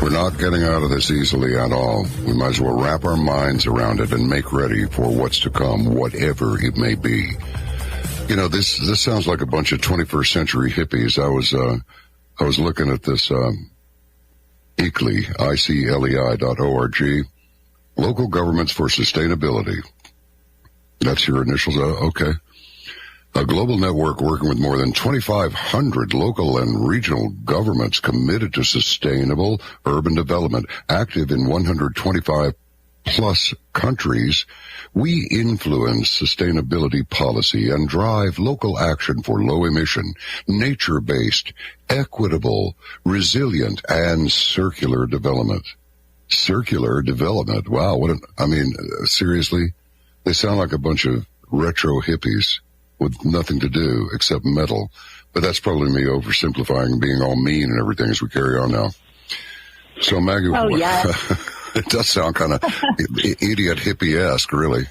We're not getting out of this easily at all. We might as well wrap our minds around it and make ready for what's to come, whatever it may be. You know, this sounds like a bunch of 21st century hippies. I was looking at this ICLEI, ICLEI.org, Local Governments for Sustainability. That's your initials, okay. A global network working with more than 2,500 local and regional governments committed to sustainable urban development, active in 125 plus countries. We influence sustainability policy and drive local action for low emission, nature-based, equitable, resilient, and circular development. Circular development. Wow. Seriously, they sound like a bunch of retro hippies with nothing to do except metal. But that's probably me oversimplifying, being all mean and everything as we carry on now. So, Maggie, oh, yeah. It does sound kind of idiot hippie-esque, really.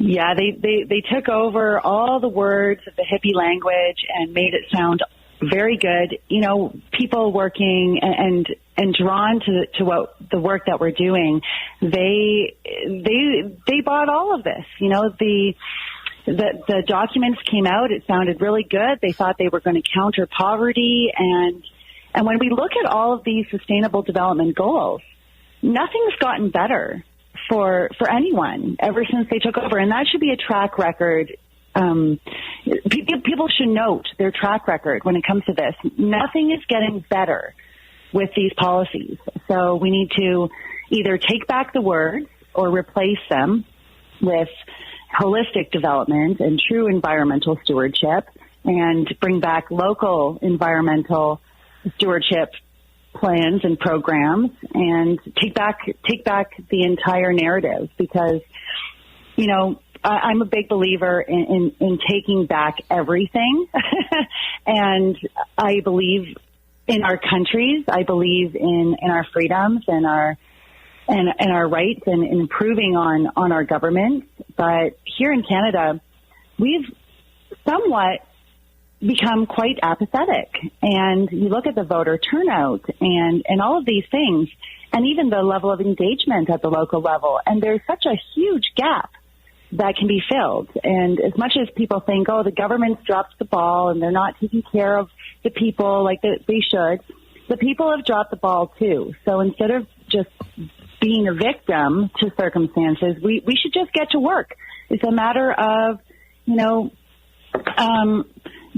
Yeah, they took over all the words of the hippie language and made it sound very good. You know, people working and drawn to what the work that we're doing, they bought all of this. You know, the documents came out. It sounded really good. They thought they were going to counter poverty. And when we look at all of these sustainable development goals, nothing's gotten better for anyone ever since they took over. And that should be a track record. People should note their track record when it comes to this. Nothing is getting better with these policies. So we need to either take back the words or replace them with holistic development and true environmental stewardship, and bring back local environmental stewardship plans and programs, and take back the entire narrative. Because, you know, I'm a big believer in taking back everything. And I believe in our countries. I believe in our freedoms and our rights and improving on our government. But here in Canada, we've somewhat become quite apathetic. And you look at the voter turnout and all of these things, and even the level of engagement at the local level. And there's such a huge gap that can be filled. And as much as people think, oh, the government's dropped the ball and they're not taking care of the people like they should, the people have dropped the ball too. So instead of just being a victim to circumstances, we should just get to work. It's a matter of, you know,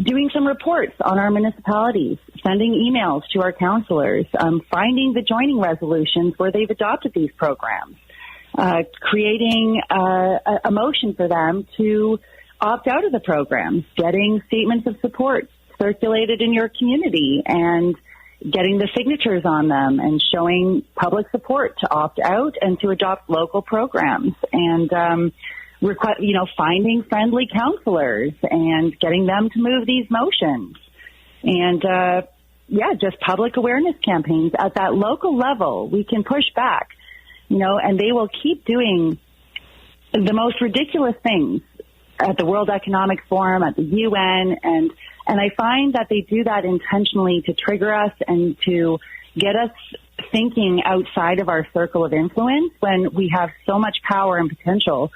doing some reports on our municipalities, sending emails to our councillors, finding the joining resolutions where they've adopted these programs, creating a motion for them to opt out of the programs, getting statements of support circulated in your community, and getting the signatures on them and showing public support to opt out and to adopt local programs, and finding friendly counselors and getting them to move these motions, and just public awareness campaigns at that local level. We can push back, you know, and they will keep doing the most ridiculous things at the World Economic Forum, at the UN, and I find that they do that intentionally to trigger us and to get us thinking outside of our circle of influence when we have so much power and potential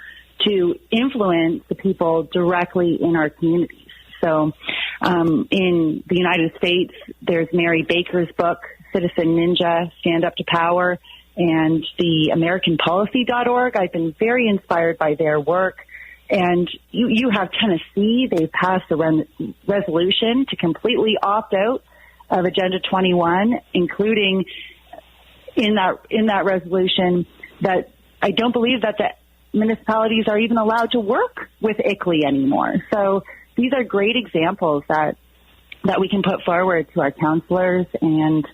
to influence the people directly in our communities. So in the United States, there's Mary Baker's book, Citizen Ninja, Stand Up to Power, and the AmericanPolicy.org. I've been very inspired by their work. And you have Tennessee. They passed a resolution to completely opt out of Agenda 21, including in that resolution that I don't believe that the municipalities are even allowed to work with ICLEI anymore. So these are great examples that we can put forward to our councillors and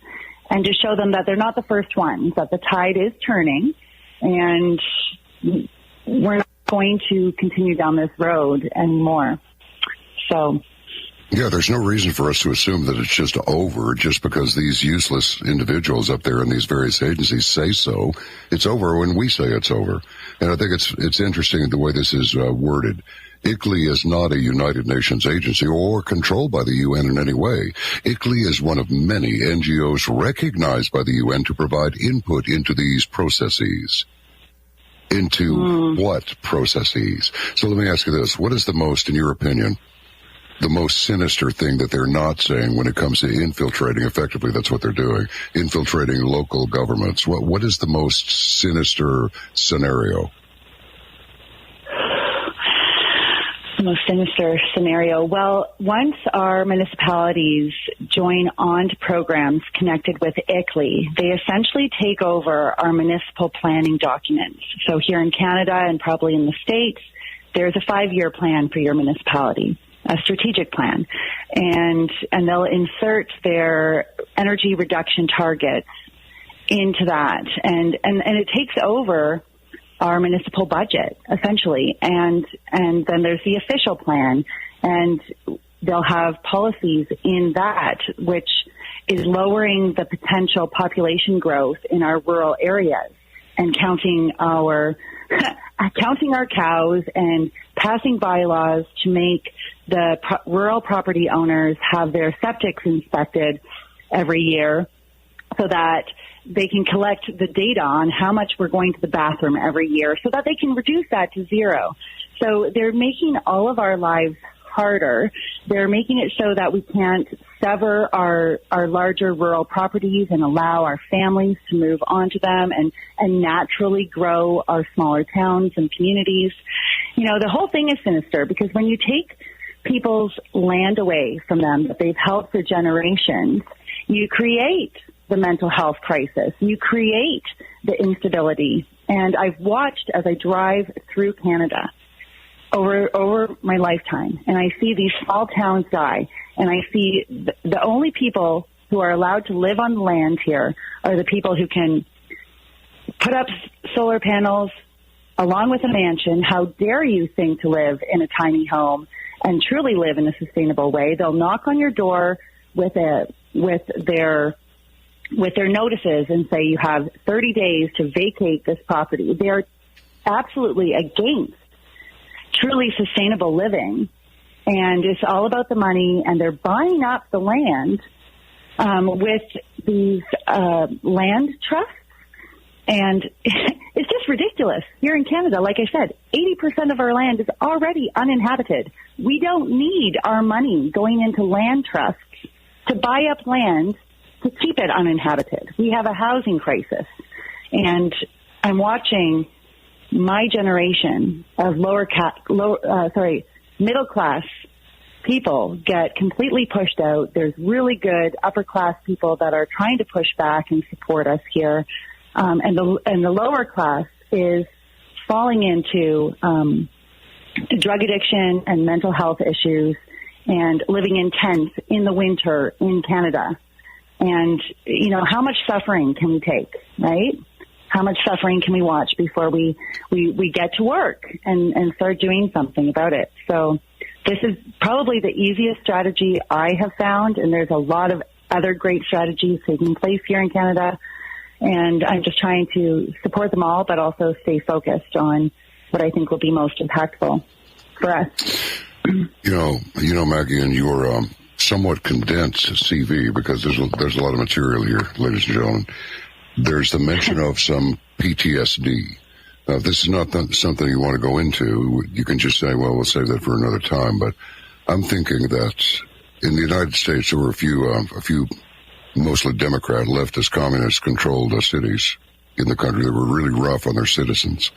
to show them that they're not the first ones, that the tide is turning, and we're not going to continue down this road anymore. So, yeah, there's no reason for us to assume that it's just over just because these useless individuals up there in these various agencies say so. It's over when we say it's over. And I think it's interesting the way this is worded. ICLEI is not a United Nations agency or controlled by the UN in any way. ICLEI is one of many NGOs recognized by the UN to provide input into these processes. Into what processes? So let me ask you this. What is the most, in your opinion, the most sinister thing that they're not saying when it comes to infiltrating? Effectively, that's what they're doing, infiltrating local governments. What is the most sinister scenario? The most sinister scenario. Well, once our municipalities join on to programs connected with ICLEI, they essentially take over our municipal planning documents. So here in Canada and probably in the States, there's a 5-year plan for your municipality, a strategic plan, and they'll insert their energy reduction targets into that, and it takes over our municipal budget essentially, and then there's the official plan, and they'll have policies in that which is lowering the potential population growth in our rural areas and counting our cows and passing bylaws to make the rural property owners have their septics inspected every year so that they can collect the data on how much we're going to the bathroom every year so that they can reduce that to zero. So they're making all of our lives harder. They're making it so that we can't sever our larger rural properties and allow our families to move onto them and naturally grow our smaller towns and communities. You know, the whole thing is sinister because when you take people's land away from them that they've held for generations, you create the mental health crisis. You create the instability. And I've watched as I drive through Canada over my lifetime, and I see these small towns die, and I see the only people who are allowed to live on the land here are the people who can put up solar panels along with a mansion. How dare you think to live in a tiny home and truly live in a sustainable way? They'll knock on your door with their notices and say you have 30 days to vacate this property. They're absolutely against truly sustainable living, and it's all about the money, and they're buying up the land with these land trusts, and it's just ridiculous. Here in Canada, like I said, 80% of our land is already uninhabited. We don't need our money going into land trusts to buy up land to keep it uninhabited. We have a housing crisis, and I'm watching my generation of middle class people get completely pushed out. There's really good upper class people that are trying to push back and support us here, and the lower class is falling into drug addiction and mental health issues and living in tents in the winter in Canada. And, you know, how much suffering can we take, right? How much suffering can we watch before we get to work and start doing something about it? So this is probably the easiest strategy I have found, and there's a lot of other great strategies taking place here in Canada. And I'm just trying to support them all, but also stay focused on what I think will be most impactful for us. You know, Maggie, in your somewhat condensed CV, because there's a lot of material here, ladies and gentlemen, there's the mention of some PTSD. Now, if this is not something you want to go into, you can just say, well, we'll save that for another time. But I'm thinking that in the United States, there were a few mostly Democrat, leftist, communist-controlled cities in the country that were really rough on their citizens.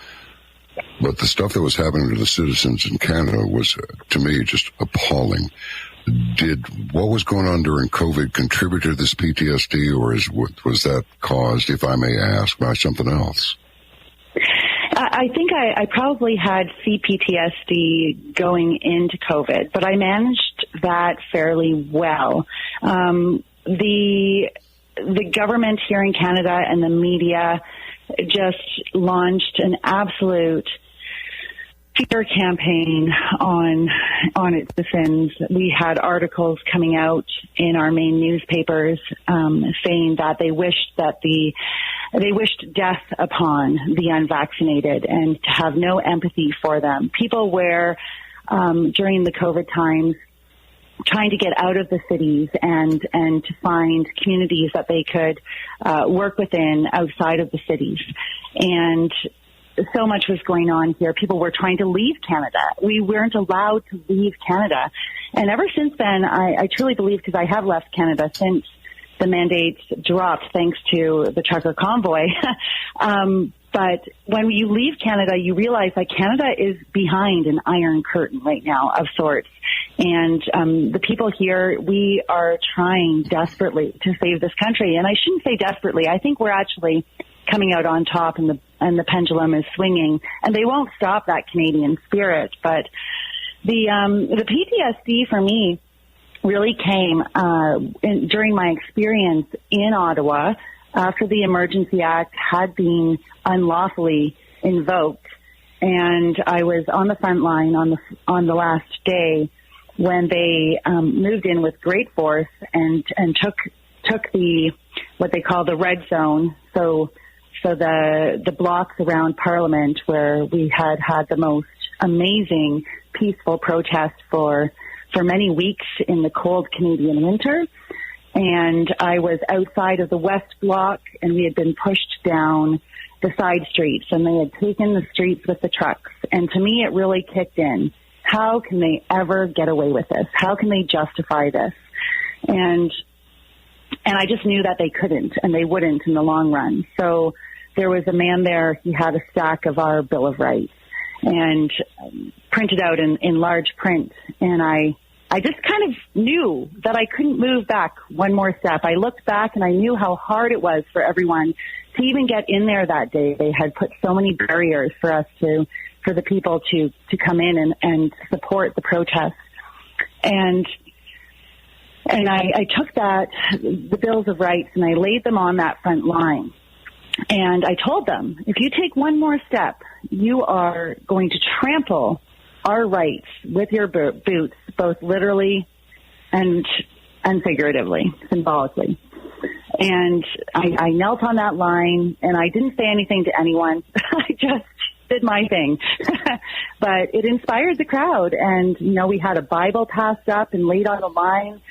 But the stuff that was happening to the citizens in Canada was, to me, just appalling. Did what was going on during COVID contribute to this PTSD, or was that caused, if I may ask, by something else? I think I probably had CPTSD going into COVID, but I managed that fairly well. The government here in Canada and the media just launched an absolute fear campaign on its citizens. We had articles coming out in our main newspapers saying that they wished death upon the unvaccinated and to have no empathy for them. People where during the COVID times, trying to get out of the cities and to find communities that they could work within outside of the cities. And so much was going on here. People were trying to leave Canada. We weren't allowed to leave Canada. And ever since then, I truly believe, because I have left Canada since the mandates dropped, thanks to the trucker convoy. But when you leave Canada, you realize that Canada is behind an iron curtain right now of sorts. And the people here, we are trying desperately to save this country. And I shouldn't say desperately. I think we're actually coming out on top, and the pendulum is swinging. And they won't stop that Canadian spirit. But the PTSD for me really came during my experience in Ottawa after the Emergency Act had been unlawfully invoked. And I was on the front line on the last day when they moved in with great force and took the what they call the red zone. So the blocks around Parliament, where we had the most amazing peaceful protest for many weeks in the cold Canadian winter. And I was outside of the West Block, and we had been pushed down the side streets, and they had taken the streets with the trucks. And to me, it really kicked in. How can they ever get away with this? How can they justify this? And I just knew that they couldn't, and they wouldn't in the long run. So there was a man there. He had a stack of our Bill of Rights and printed out in large print. And I just kind of knew that I couldn't move back one more step. I looked back and I knew how hard it was for everyone to even get in there that day. They had put so many barriers for the people to come in and support the protest. And I took the Bills of Rights, and I laid them on that front line. And I told them, if you take one more step, you are going to trample our rights with your boots, both literally and figuratively, symbolically. And I knelt on that line, and I didn't say anything to anyone. I just did my thing. But it inspired the crowd. And, we had a Bible passed up and laid on the line.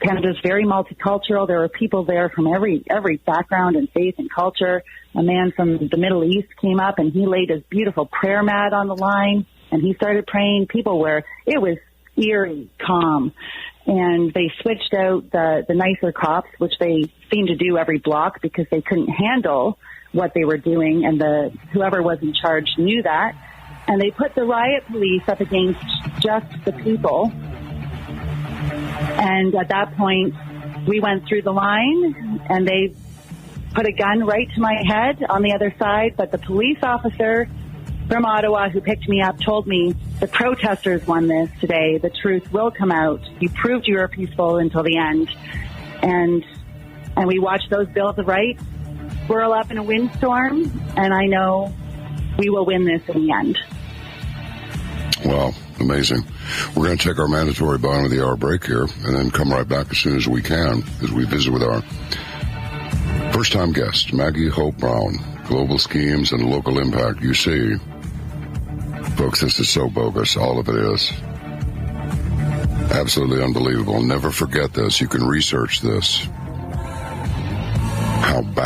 Canada's very multicultural. There were people there from every background and faith and culture. A man from the Middle East came up, and he laid his beautiful prayer mat on the line, and he started praying. It was eerie calm. And they switched out the nicer cops, which they seemed to do every block because they couldn't handle what they were doing, and whoever was in charge knew that. And they put the riot police up against just the people. And at that point, we went through the line, and they put a gun right to my head on the other side. But the police officer from Ottawa who picked me up told me, the protesters won this today. The truth will come out. You proved you were peaceful until the end. And we watched those Bills of Rights swirl up in a windstorm, and I know we will win this in the end. Wow, amazing. We're going to take our mandatory bottom of the hour break here and then come right back as soon as we can as we visit with our first-time guest, Maggie Hope Braun, Global Schemes and Local Impact. You see, folks, this is so bogus. All of it is. Absolutely unbelievable. Never forget this. You can research this. How bad